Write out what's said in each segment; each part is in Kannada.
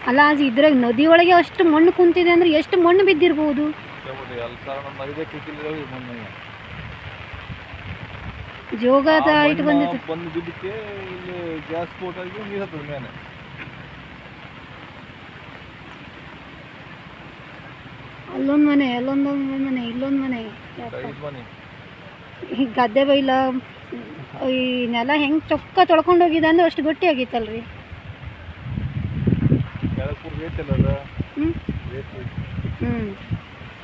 ಅಲ್ಲ ಅದು ಇದ್ರಾಗ ನದಿ ಒಳಗೆ ಅಷ್ಟು ಮಣ್ಣು ಕುಂತಿದೆ ಅಂದ್ರೆ ಎಷ್ಟು ಮಣ್ಣು ಬಿದ್ದಿರ್ಬೋದು. ಜೋಗದ ಹೈಟ್ ಬಂದಿತ್ತು. ಬಂದು ಬಿದ್ದಕ್ಕೆ ಇಲ್ಲಿ ಗ್ಯಾಸ್ ಸ್ಫೋಟ ಆಗಿ ನೀರು ಹತ್ತದ ಮೇಲೆ. ಅಲ್ಲೊಂದು ಮನೆ, ಅಲ್ಲೊಂದು ಮನೆ, ಇಲ್ಲೊಂದು ಮನೆ. ಈ ಗದ್ದೆ ಬೈಲ ಈ ನೆಲ ಹೆಂಗೆ ಚೊಕ್ಕ ತೊಳ್ಕೊಂಡು ಹೋಗಿದೆ ಅಂದ್ರೆ ಅಷ್ಟು ಗಟ್ಟಿ ಆಗಿತ್ತಲ್ರಿ.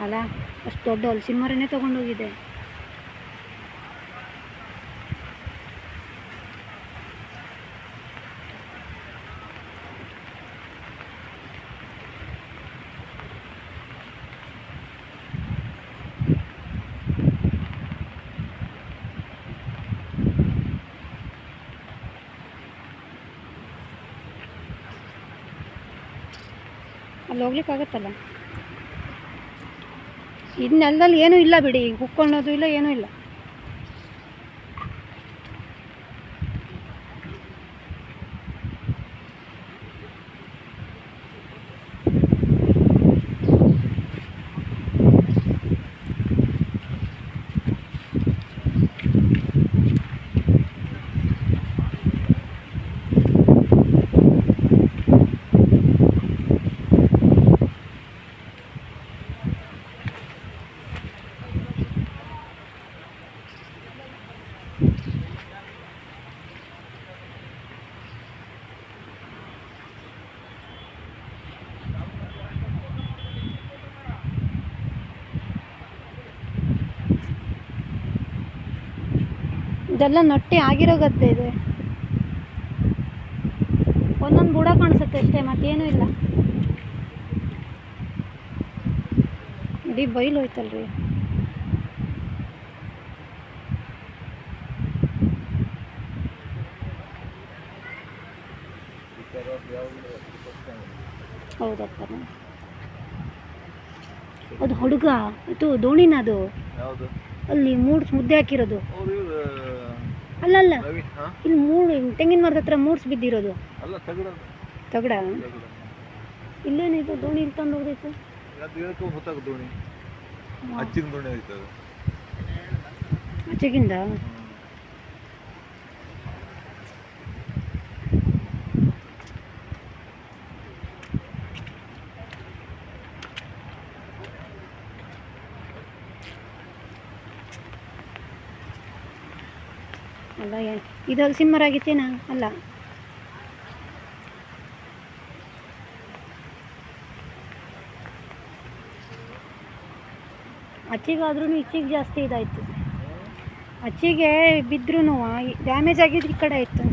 ಅಲ್ಲ ಅಷ್ಟು ದೊಡ್ಡ ಹಲಸಿನ ಮರನೇ ತೊಗೊಂಡೋಗಿದೆ. ಅಲ್ಲಿ ಹೋಗ್ಲಿಕ್ಕಾಗತ್ತಲ್ಲ. ಇದು ನೆಲದಲ್ಲಿ ಏನೂ ಇಲ್ಲ ಬಿಡಿ, ಹುಕ್ಕೊಳ್ಳೋದು ಇಲ್ಲ, ಏನೂ ಇಲ್ಲ. ಇದೆಲ್ಲ ನಟ್ಟಿ ಆಗಿರೋ ಗದ್ದೆ ಇದೆ. ಒಂದೊಂದು ಬುಡ ಕಾಣಿಸುತ್ತೆ ಅಷ್ಟೇ, ಮತ್ತೇನೂ ಇಲ್ಲ. ಇಡೀ ಬೈಲು ಹೋಯ್ತಲ್ರಿ. ಹೌದಪ್ಪ, ಅದು ಹುಡುಗ ಇದು ದೋಣಿನ, ಅದು ಅಲ್ಲಿ ಮೂಡ್ಸ್ ಮುದ್ದೆ ಹಾಕಿರೋದು. ಅಲ್ಲಲ್ಲ, ಇಲ್ಲಿ ತೆಂಗಿನ ಮರದ ಹತ್ರ ಮೂಡ್ಸ್ ಬಿದ್ದಿರೋದು. ತಗಡ ಇಲ್ಲೇನಿದು ದೋಣಿ ಇಲ್ಲಿ ತಂದು ಹೋಗ್ಬೇಕು. ಆಚೆಗಿಂದ ಅಲ್ಲ, ಇದು ಹಲಸಿನ ಮರ ಆಗಿತ್ತೇನಾ? ಅಲ್ಲ, ಅಚ್ಚಿಗಾದ್ರೂ ಇಚ್ಚಿಗೆ ಜಾಸ್ತಿ ಇದಾಯಿತು. ಅಚ್ಚಿಗೆ ಬಿದ್ರೂ ಡ್ಯಾಮೇಜ್ ಆಗಿದ್ದು ಈ ಕಡೆ ಆಯಿತು.